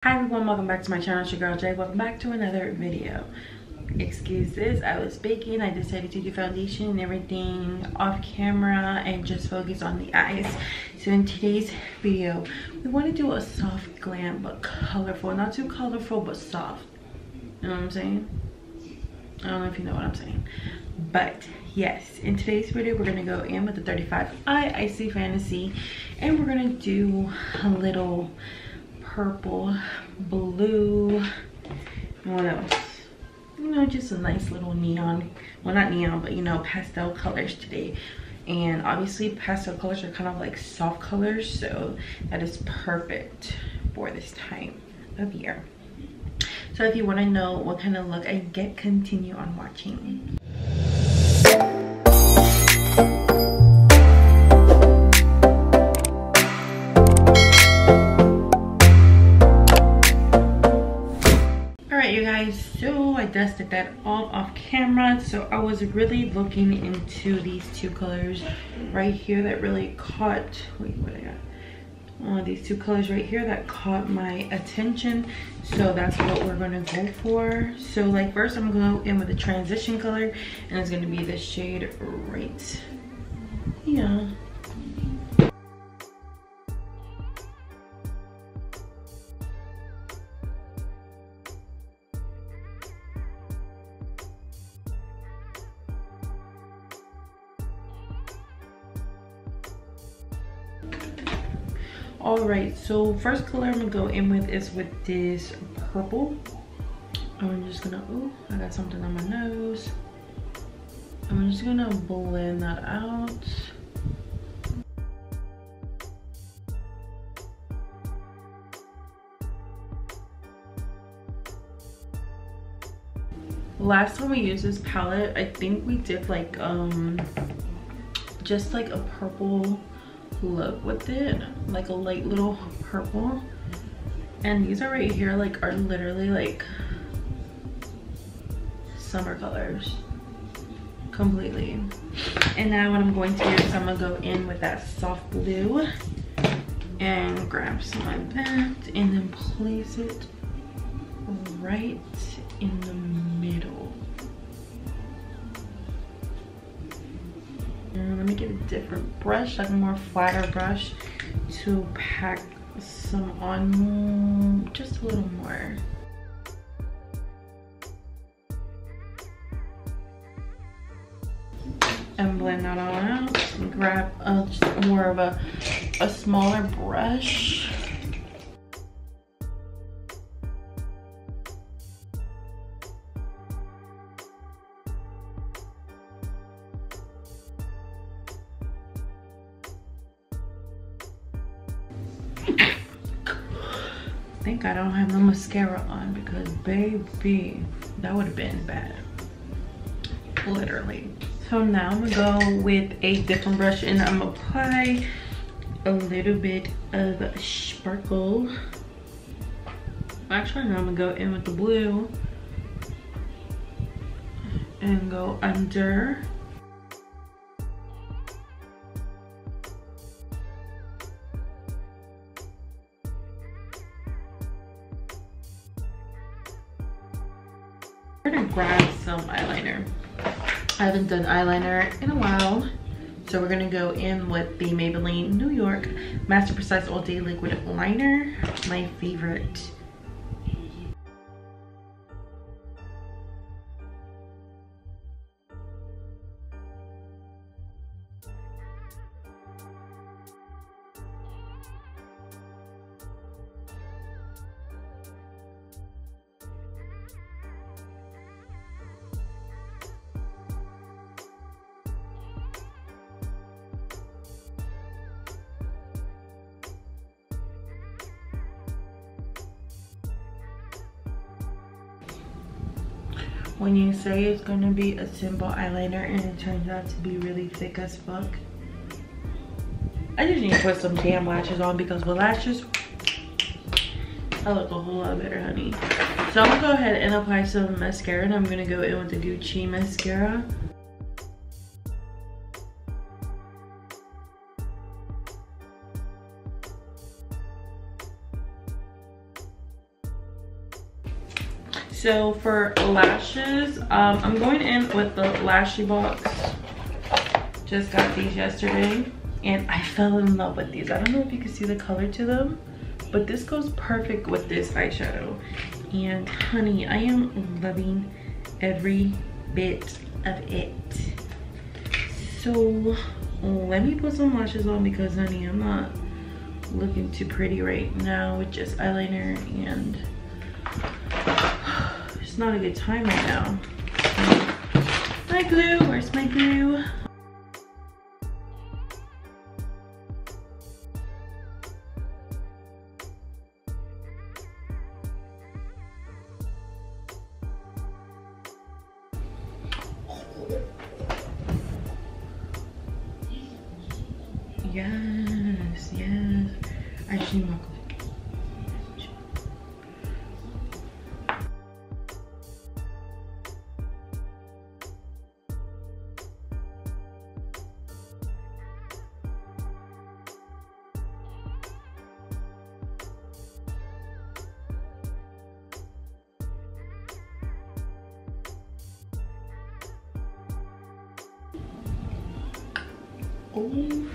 Hi everyone, welcome back to my channel. It's your girl Jay. Welcome back to another video. Excuse this, I was baking. I decided to do foundation and everything off camera and just focus on the eyes. So in today's video, we want to do a soft glam but colorful. Not too colorful but soft. You know what I'm saying? I don't know if you know what I'm saying. But yes, in today's video, we're going to go in with the 35i Icy Fantasy. And we're going to do a little purple, blue, and what else? You know, just a nice little neon, well not neon, but you know, pastel colors today. And obviously pastel colors are kind of like soft colors, so that is perfect for this time of year. So if you want to know what kind of look I get, continue on watching. You guys, so I dusted that all off camera. So I was really looking into these two colors right here that really caught, wait, what I got? These two colors right here that caught my attention, so that's what we're gonna go for. So like first I'm gonna go in with a transition color, and it's gonna be the shade right here. All right, so first color I'm gonna go in with is with this purple. I'm just gonna, oh, I got something on my nose. I'm just gonna blend that out. Last time we used this palette, I think we did like just like a purple look with it, like a light little purple, and these are right here like are literally like summer colors completely. And now what I'm going to do is I'm gonna go in with that soft blue and grab some like that and then place it right in the middle. Let me get a different brush, like a more flatter brush, to pack some on just a little more. And blend that all out. And grab just more of a smaller brush. I think I don't have no mascara on because baby, that would have been bad, literally. So now I'm gonna go with a different brush and I'm gonna apply a little bit of sparkle. Actually, now I'm gonna go in with the blue and go under. I'm gonna grab some eyeliner. I haven't done eyeliner in a while, so we're gonna go in with the Maybelline New York Master Precise All Day Liquid Liner, my favorite. When you say it's gonna be a simple eyeliner and it turns out to be really thick as fuck, I just need to put some damn lashes on, because with lashes, I look a whole lot better, honey. So I'm gonna go ahead and apply some mascara, and I'm gonna go in with the Gucci mascara. So for lashes, I'm going in with the Lashy Box. Just got these yesterday and I fell in love with these. I don't know if you can see the color to them, but this goes perfect with this eyeshadow. And honey, I am loving every bit of it. So let me put some lashes on because honey, I'm not looking too pretty right now with just eyeliner, and it's not a good time right now. My glue, where's my glue? Yes, yes. Actually, my oh.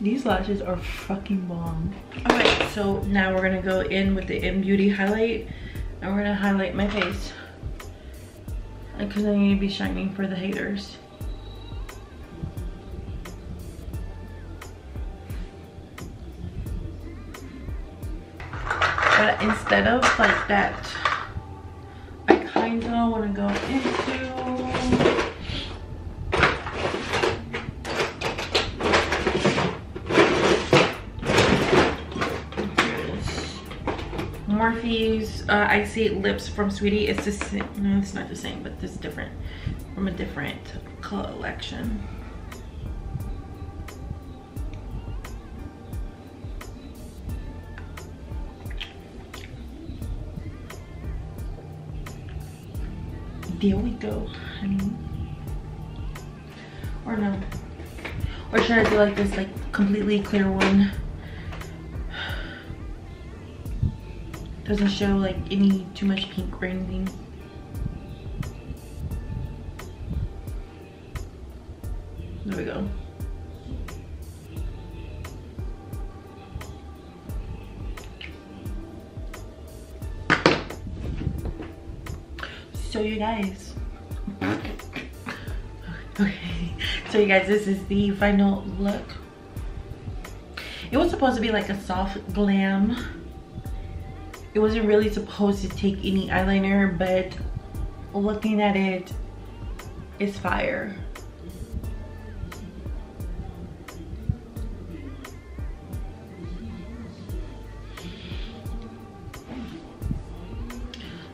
These lashes are fucking bomb. Alright, so now we're gonna go in with the M Beauty highlight and we're gonna highlight my face because I need to be shining for the haters. But instead of like that, I kind of want to go into Morphe's I See Lips from Sweetie. It's the same. No, it's not the same, but it's different, from a different collection. There we go, honey. Or no. Or should I do like this, like completely clear one? Doesn't show like any too much pink or anything. There we go. So you guys, okay, so you guys, this is the final look. It was supposed to be like a soft glam. It wasn't really supposed to take any eyeliner, but looking at it, it's fire.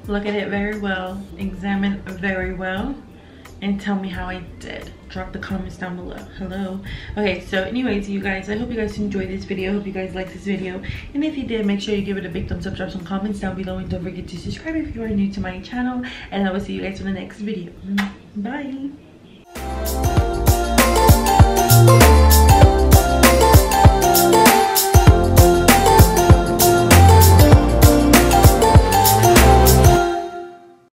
Look at it very well, examine very well, and tell me how I did. Drop the comments down below. Hello. Okay, so anyways, you guys, I hope you guys enjoyed this video. I hope you guys liked this video, and if you did, make sure you give it a big thumbs up, drop some comments down below, and don't forget to subscribe if you are new to my channel, and I will see you guys in the next video. Bye.